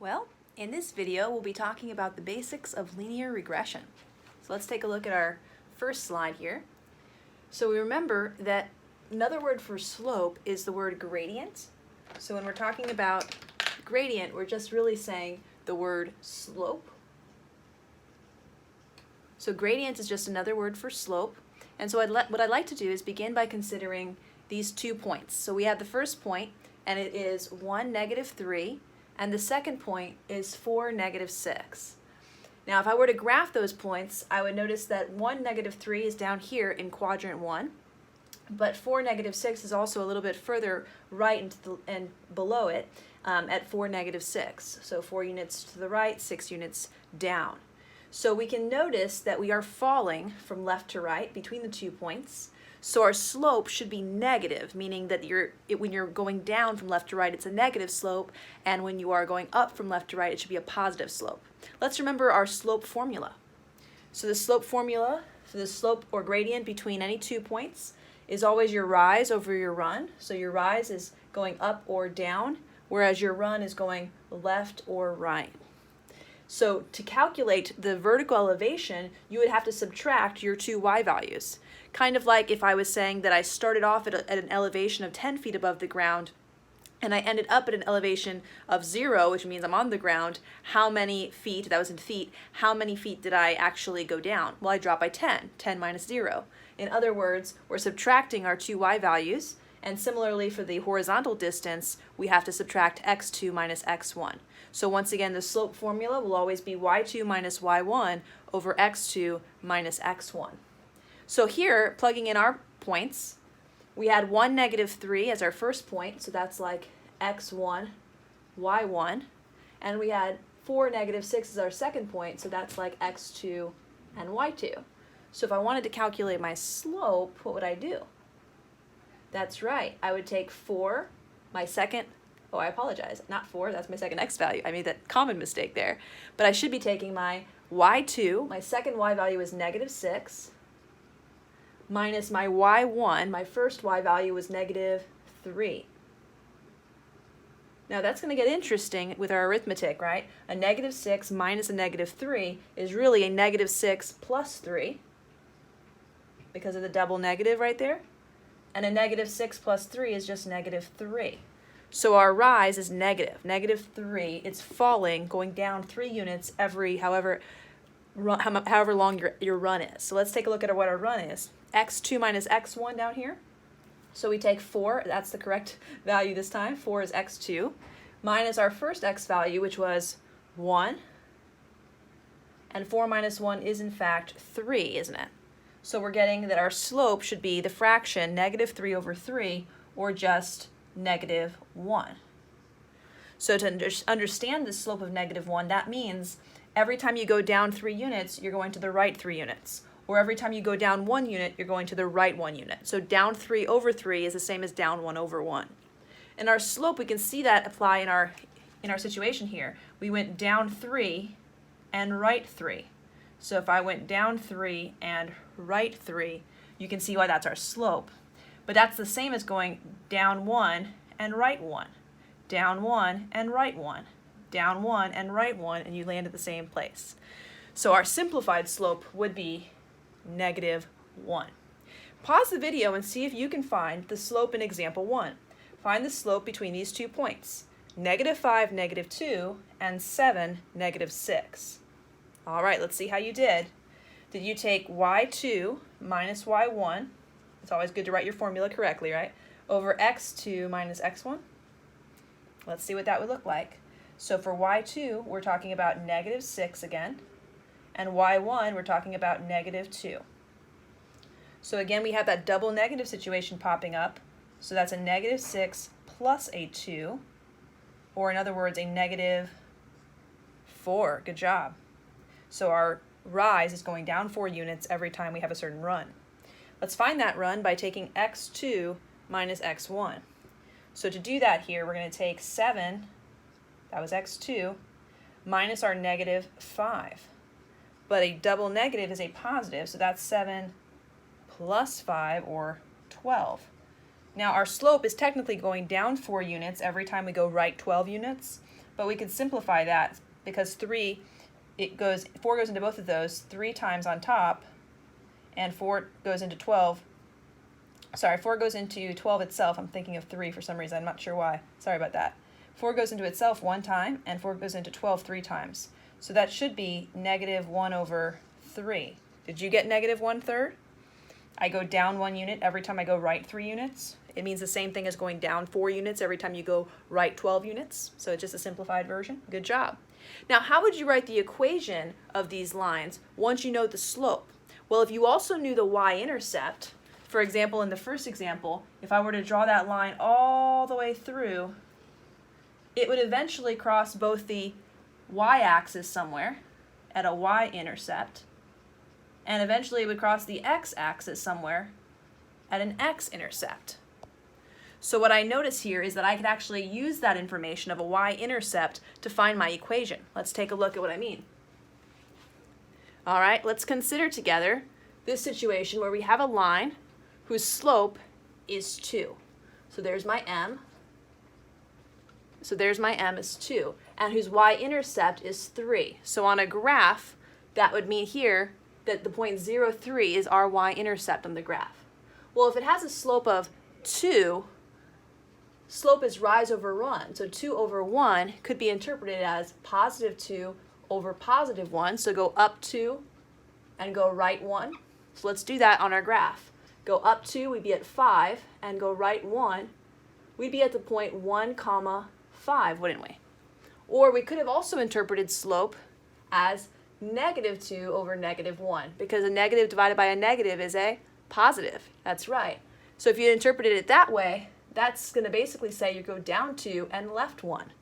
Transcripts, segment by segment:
Well, in this video, we'll be talking about the basics of linear regression. So let's take a look at our first slide here. So we remember that another word for slope is the word gradient. So when we're talking about gradient, we're just really saying the word slope. So gradient is just another word for slope. And so what I'd like to do is begin by considering these 2 points. So we have the first point, and it is 1, -3, and the second point is 4, -6. Now if I were to graph those points, I would notice that 1, -3 is down here in quadrant 1, but 4, -6 is also a little bit further right and below it at 4, -6. So 4 units to the right, 6 units down. So we can notice that we are falling from left to right between the 2 points. So our slope should be negative, meaning that when you're going down from left to right, it's a negative slope, and when you are going up from left to right, it should be a positive slope. Let's remember our slope formula. So the slope formula for the slope or gradient between any 2 points is always your rise over your run. So your rise is going up or down, whereas your run is going left or right. So to calculate the vertical elevation, you would have to subtract your 2 y values. Kind of like if I was saying that I started off at an elevation of 10 feet above the ground and I ended up at an elevation of 0, which means I'm on the ground. How many feet, that was in feet, how many feet did I actually go down? Well, I dropped by 10, 10 minus 0. In other words, we're subtracting our 2 y values, and similarly for the horizontal distance, we have to subtract x2 minus x1. So once again, the slope formula will always be y2 minus y1 over x2 minus x1. So here, plugging in our points, we had 1, -3 as our first point, so that's like x1, y1, and we had 4, -6 as our second point, so that's like x2 and y2. So if I wanted to calculate my slope, what would I do? That's right, I would take 4, my second, oh I apologize, not 4, that's my second x value. I made that common mistake there. But I should be taking my y2, my second y value is -6, minus my y1, my first y value was -3. Now that's going to get interesting with our arithmetic, right? A -6 minus a -3 is really a -6 plus 3, because of the double negative right there. And a -6 plus 3 is just -3. So our rise is negative, -3. It's falling, going down 3 units every however long your run is. So let's take a look at what our run is. x2 minus x1 down here. So we take 4, that's the correct value this time. 4 is x2, minus our first x value, which was 1. And 4 minus 1 is in fact 3, isn't it? So we're getting that our slope should be the fraction -3 over 3, or just -1. So to understand the slope of -1, that means every time you go down 3 units, you're going to the right 3 units. Or every time you go down 1 unit, you're going to the right 1 unit. So down 3 over 3 is the same as down 1 over 1. And our slope, we can see that apply in our situation here. We went down 3 and right 3. So if I went down 3 and right 3, you can see why that's our slope. But that's the same as going down 1 and right 1, down 1 and right 1, down 1 and right 1, and you land at the same place. So our simplified slope would be -1. Pause the video and see if you can find the slope in example 1. Find the slope between these 2 points, -5, -2, and 7, -6. All right, let's see how you did. Did you take y2 minus y1? It's always good to write your formula correctly, right? Over x2 minus x1? Let's see what that would look like. So for y2, we're talking about -6 again. And y1, we're talking about -2. So again, we have that double negative situation popping up. So that's a -6 plus a 2, or in other words, a -4. Good job. So our rise is going down 4 units every time we have a certain run. Let's find that run by taking x2 minus x1. So to do that here, we're going to take 7, that was x2, minus our -5. But a double negative is a positive, so that's 7 plus 5, or 12. Now our slope is technically going down 4 units every time we go right 12 units, but we could simplify that because 4 goes into both of those 3 times on top, and 4 goes into 12. Sorry, 4 goes into 12 itself. I'm thinking of 3 for some reason. I'm not sure why. Sorry about that. 4 goes into itself 1 time, and 4 goes into 12 3 times. So that should be negative 1 over 3. Did you get negative 1/3? I go down 1 unit every time I go right 3 units. It means the same thing as going down 4 units every time you go right 12 units. So it's just a simplified version. Good job. Now, how would you write the equation of these lines once you know the slope? Well, if you also knew the y-intercept, for example, in the first example, if I were to draw that line all the way through, it would eventually cross both the y-axis somewhere at a y-intercept, and eventually it would cross the x-axis somewhere at an x-intercept. So what I notice here is that I could actually use that information of a y-intercept to find my equation. Let's take a look at what I mean. All right, let's consider together this situation where we have a line whose slope is 2. So there's my m. So there's my m is 2, and whose y-intercept is 3. So on a graph, that would mean here that the point 0, 3 is our y-intercept on the graph. Well, if it has a slope of 2, slope is rise over run. So 2 over 1 could be interpreted as positive 2 over positive 1. So go up 2 and go right 1. So let's do that on our graph. Go up 2, we'd be at 5, and go right 1, we'd be at the point 1, 5, wouldn't we? Or we could have also interpreted slope as negative 2 over negative 1, because a negative divided by a negative is a positive. That's right. So if you interpreted it that way, that's going to basically say you go down 2 and left 1.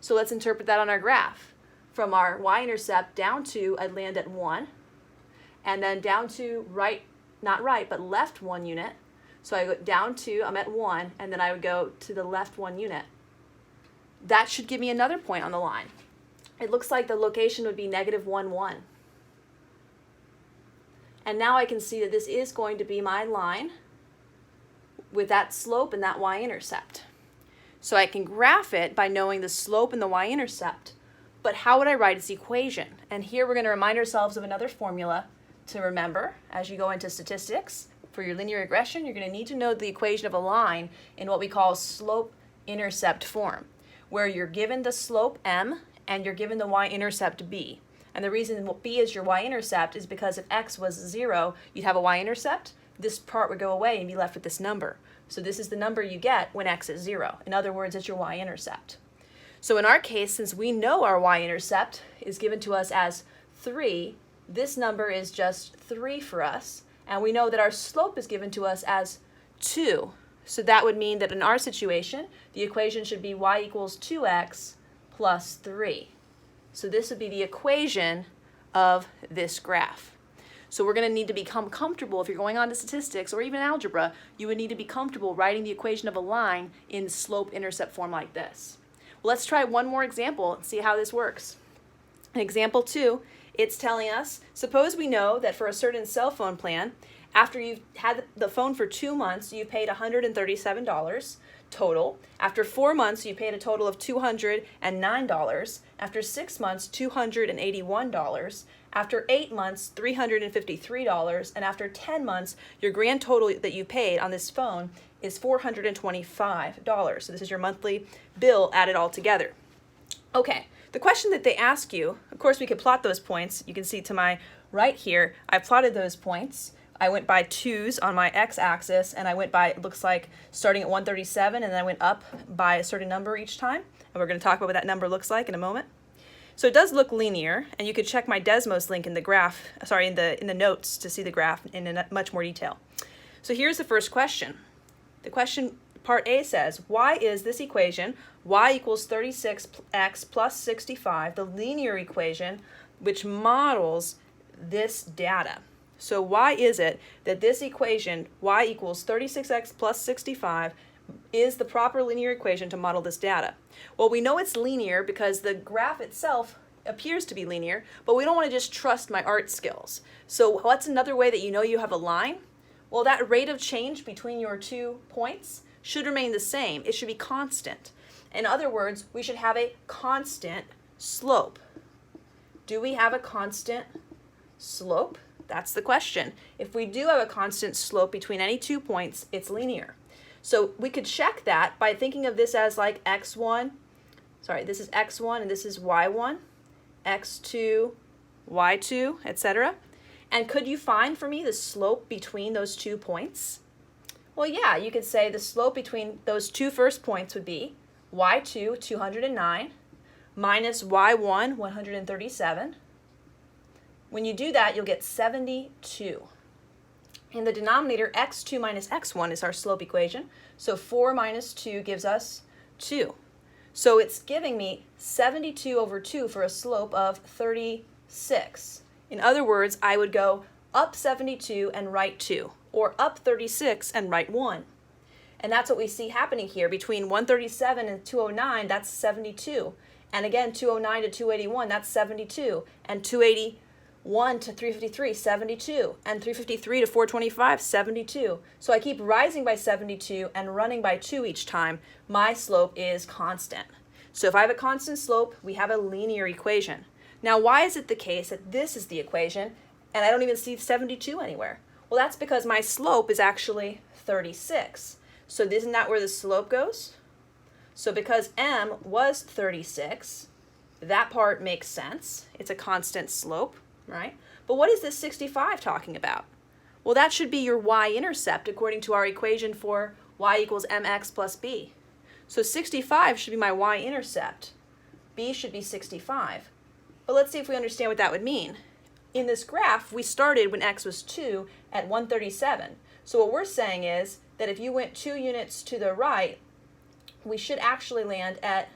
So let's interpret that on our graph. From our y-intercept down 2, I'd land at 1, and then down 2, right, not right, but left 1 unit. So I go down 2, I'm at 1, and then I would go to the left 1 unit. That should give me another point on the line. It looks like the location would be negative 1, 1. And now I can see that this is going to be my line with that slope and that y-intercept. So I can graph it by knowing the slope and the y-intercept. But how would I write its equation? And here we're going to remind ourselves of another formula to remember as you go into statistics. For your linear regression, you're going to need to know the equation of a line in what we call slope-intercept form, where you're given the slope m and you're given the y-intercept b. And the reason b is your y-intercept is because if x was 0, you'd have a y-intercept. This part would go away and be left with this number. So this is the number you get when x is 0. In other words, it's your y-intercept. So in our case, since we know our y-intercept is given to us as 3, this number is just 3 for us. And we know that our slope is given to us as 2. So that would mean that in our situation, the equation should be y equals 2x plus 3. So this would be the equation of this graph. So we're going to need to become comfortable, if you're going on to statistics or even algebra, you would need to be comfortable writing the equation of a line in slope-intercept form like this. Well, let's try one more example and see how this works. In example 2, it's telling us, suppose we know that for a certain cell phone plan, after you've had the phone for 2 months, you paid $137 total. After 4 months, you paid a total of $209. After 6 months, $281. After 8 months, $353. And after 10 months, your grand total that you paid on this phone is $425. So this is your monthly bill added all together. Okay, the question that they ask you, of course we could plot those points. You can see to my right here, I plotted those points. I went by 2's on my x-axis, and I went by, it looks like, starting at 137, and then I went up by a certain number each time. And we're going to talk about what that number looks like in a moment. So it does look linear, and you could check my Desmos link in the graph, in the notes to see the graph in much more detail. So here's the first question. The question, part A says, why is this equation, y equals 36x plus 65, the linear equation which models this data? So why is it that this equation, y equals 36x plus 65, is the proper linear equation to model this data? Well, we know it's linear because the graph itself appears to be linear, but we don't want to just trust my art skills. So what's another way that you know you have a line? Well, that rate of change between your 2 points should remain the same. It should be constant. In other words, we should have a constant slope. Do we have a constant slope? That's the question. If we do have a constant slope between any 2 points, it's linear. So we could check that by thinking of this as like x1, this is x1 and this is y1, x2, y2, etc. And could you find for me the slope between those 2 points? Well, yeah, you could say the slope between those 2 first points would be y2, 209, minus y1, 137. When you do that, you'll get 72. In the denominator, x2 minus x1 is our slope equation. So 4 minus 2 gives us 2. So it's giving me 72 over 2 for a slope of 36. In other words, I would go up 72 and write 2, or up 36 and write 1. And that's what we see happening here. Between 137 and 209, that's 72. And again, 209 to 281, that's 72. And 281 to 353, 72. And 353 to 425, 72. So I keep rising by 72 and running by 2 each time. My slope is constant. So if I have a constant slope, we have a linear equation. Now, why is it the case that this is the equation and I don't even see 72 anywhere? Well, that's because my slope is actually 36. So isn't that where the slope goes? So because m was 36, that part makes sense. It's a constant slope, right? But what is this 65 talking about? Well, that should be your y-intercept according to our equation for y equals mx plus b. So 65 should be my y-intercept. B should be 65. But let's see if we understand what that would mean. In this graph, we started when x was 2 at 137. So what we're saying is that if you went 2 units to the right, we should actually land at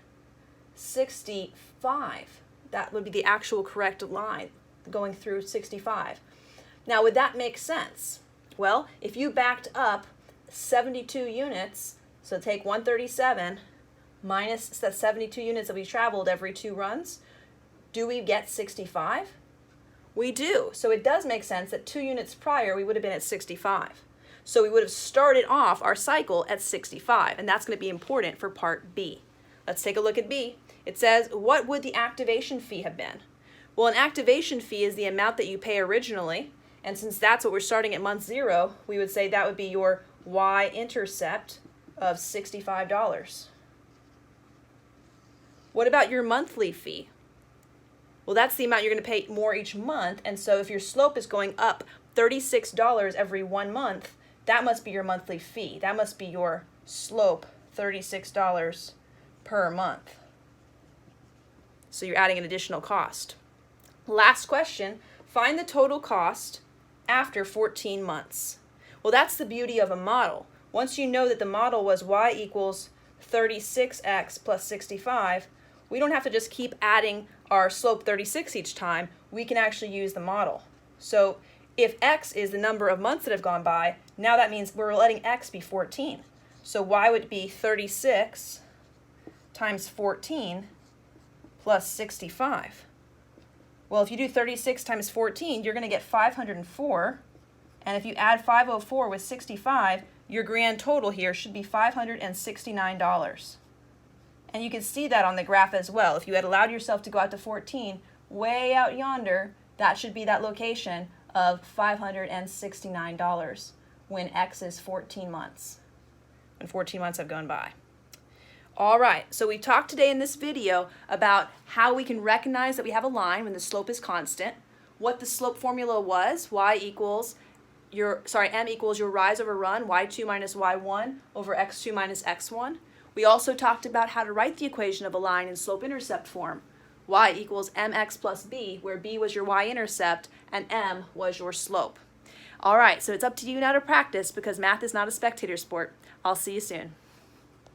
65. That would be the actual correct line going through 65. Now, would that make sense? Well, if you backed up 72 units, so take 137 minus the 72 units that we traveled every 2 runs, do we get 65? We do. So it does make sense that 2 units prior, we would have been at 65. So we would have started off our cycle at 65, and that's going to be important for part B. Let's take a look at B. It says, what would the activation fee have been? Well, an activation fee is the amount that you pay originally, and since that's what we're starting at month 0, we would say that would be your y-intercept of $65. What about your monthly fee? Well, that's the amount you're going to pay more each month, and so if your slope is going up $36 every 1 month, that must be your monthly fee. That must be your slope, $36 per month. So you're adding an additional cost. Last question, find the total cost after 14 months. Well, that's the beauty of a model. Once you know that the model was y equals 36x plus 65, we don't have to just keep adding our slope 36 each time. We can actually use the model. So if x is the number of months that have gone by, now that means we're letting x be 14. So y would be 36 times 14 plus 65. Well, if you do 36 times 14, you're going to get 504. And if you add 504 with 65, your grand total here should be $569. And you can see that on the graph as well. If you had allowed yourself to go out to 14, way out yonder, that should be that location of $569 when x is 14 months, when 14 months have gone by. All right, so we've talked today in this video about how we can recognize that we have a line when the slope is constant, what the slope formula was, m equals your rise over run, y2 minus y1 over x2 minus x1. We also talked about how to write the equation of a line in slope-intercept form, y equals mx plus b, where b was your y-intercept and m was your slope. All right, so it's up to you now to practice because math is not a spectator sport. I'll see you soon.